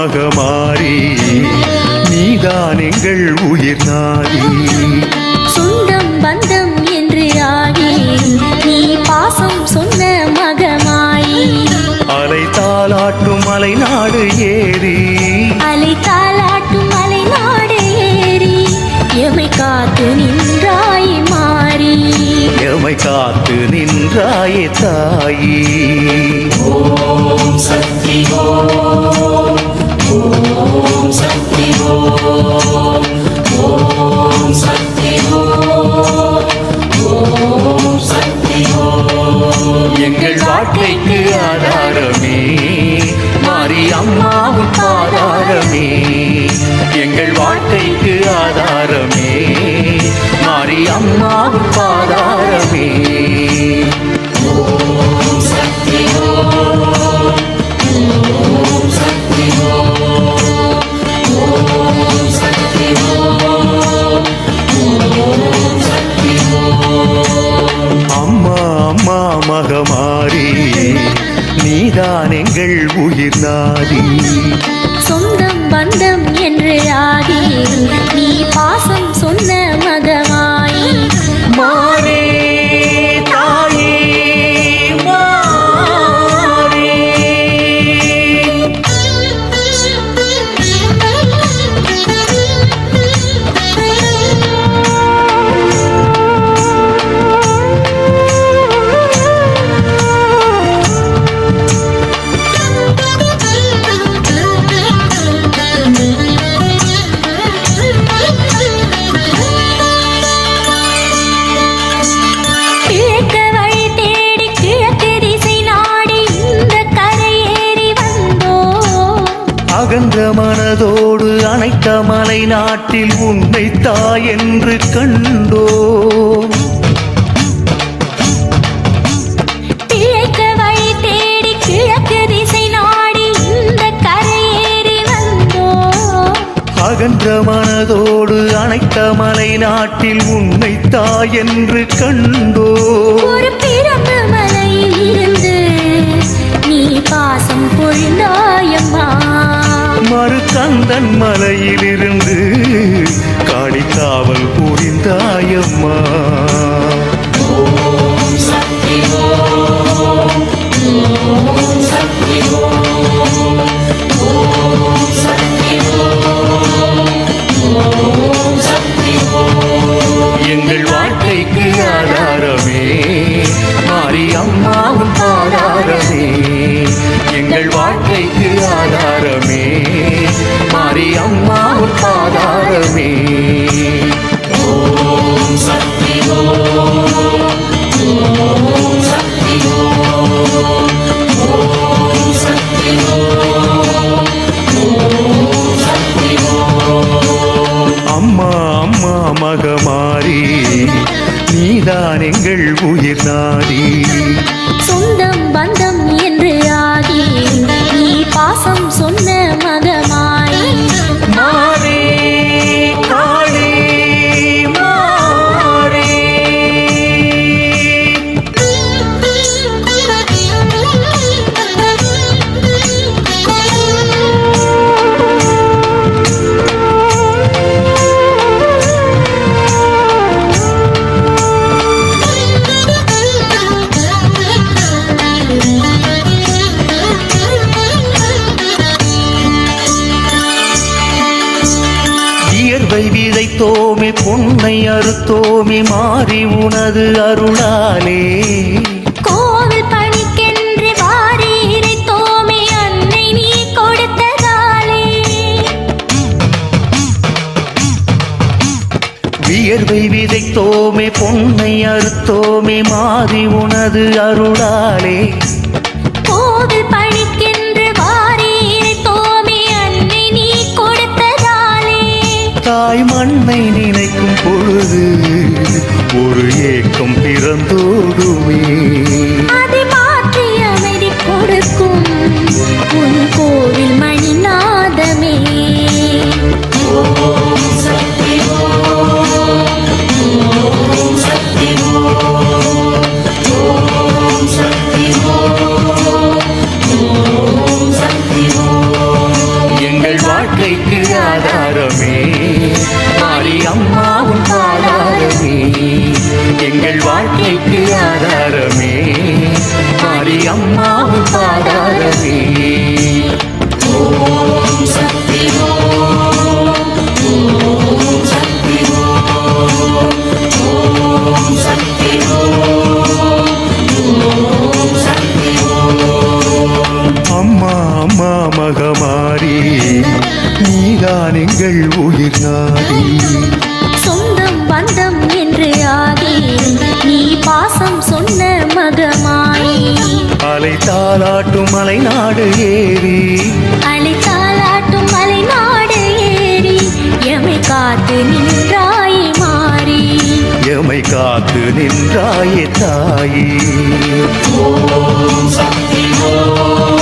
மகமாரி நீதான் எங்கள் உயிர் நாடி. சொந்தம் பந்தம் என்று ஆகி நீ பாசம் சொன்ன மகமாயி. அலை தாளாட்டும் மலை நாடு ஏறி அலை தாளாட்டும் மலை நாடு ஏறி எமை காத்து நின்றாய் மாறி. எமை காத்து நின்றாயே தாயி. ஓம் சக்தி ஓம் ஓம் சக்தி ஓம் ஓம் சக்தி ஓம் ஓம் சக்தி ஓம். எங்கள் வாழ்க்கைக்கு ஆதாரமே மாரி அம்மாவும் பாதாரமே. எங்கள் வாழ்க்கைக்கு ஆதாரமே மாரி அம்மாவும் பாதாரமே. ஓம் சக்தி ஓம் ஓம் சக்தி ஓம் ஓம் சக்தி ஓம் ஓம் சக்தி ஓம். அம்மா அம்மா மகமாரி நீதான் எங்கள் உயிர் நாடி. சொந்தம் பந்தம் என்று ஆகி நீ பாசம் சொன்ன மகமாயி. மாறே தாயே மாறே. கிழக்கு வழி தேடி கிழக்கு திசை நாடி இந்த கரையேறி வந்தோம். அகன்ற மனதோடு அனைத்த மலை நாட்டில் உன்னை தாய் என்று கண்டோம். கிழக்கு வழி தேடி கிழக்கு திசை நாடி இந்த கரையேறி வந்தோம். அகன்ற மனதோடு அனைத்த மலை நாட்டில் உன்னை தாய் என்று கண்டோம். ஒரு பிரம்பு மலையில் இருந்து நீ பாசம் பொழிந்தாயம்மா. மறு கந்தன் மலையிலிருந்து காடிக்காவல் புரிந்தாயம்மா. ஓம் சக்தி ஓம் ஓம் சக்தி ஓம் ஓம் சக்தி ஓம் ஓம் சக்தி ஓம். எங்கள் வாழ்க்கைக்கு ஆதாரமே மாரி அம்மாவும் பாதாரமே. எங்கள் வாழ்க்கைக்கு ஆதாரமே மாரி அம்மாவும் பாதாரமே. ஓம் சக்தி ஓம் ஓம் சக்தி ஓம் ஓம் சக்தி ஓம் ஓம் சக்தி ஓம். அம்மா அம்மா மகமாரி நீதான் எங்கள் உயிர் நாடி. சொந்தம் பந்தம் என்று ஆகி நீ பாசம் சொன்ன மகமாயி. மாறே காளி மாறே. வியர்வை விதைத்தோமே பொன்னை அறுத்தோமே மாறி உனது அருளாலே. கோவில் பணிக்கென்று வாரி இறைத்தோமே அன்னை நீ கொடுத்ததாலே. வியர்வை விதைத்தோமே பொன்னை அறுத்தோமே மாறி உனது அருளாலே. கோவில் பணிக்கென்று வாரி இறைத்தோமே அன்னை நீ கொடுத்ததாலே. தாய் மண்ணை நினைக்கும் பொழுது ஒரு ஏக்கம் பிறந்தோடுமே. அதை மாற்றி அமைதி கொடுக்கும் உன் கோவில் மணிநாதமே. ஓம் சக்தி ஓம் ஓம் சக்தி ஓம் ஓம் சக்தி ஓம் ஓம் சக்தி ஓம். வாழ்க்கைக்கு ஆதாரமே மாரியம்மாவும் பாதாரமே. ஓம் சக்தி ஓம் ஓம் சக்தி ஓம் ஓம் சக்தி ஓம் ஓம் சக்தி ஓம். அம்மா அம்மா மகமாரி நீதான் எங்கள் உயிர் நாடி. சொந்தம் பந்தம் என்று ஆகி நீ பாசம் சொன்ன மகமாயி. அலை தாளாட்டும் மலை நாடு ஏறி அழைத்தாலாட்டும் மலைநாடு ஏறி எமை காத்து நின்றாய் மாறி. எமை காத்து நின்றாயே தாயே. ஓம் சக்தி ஓம்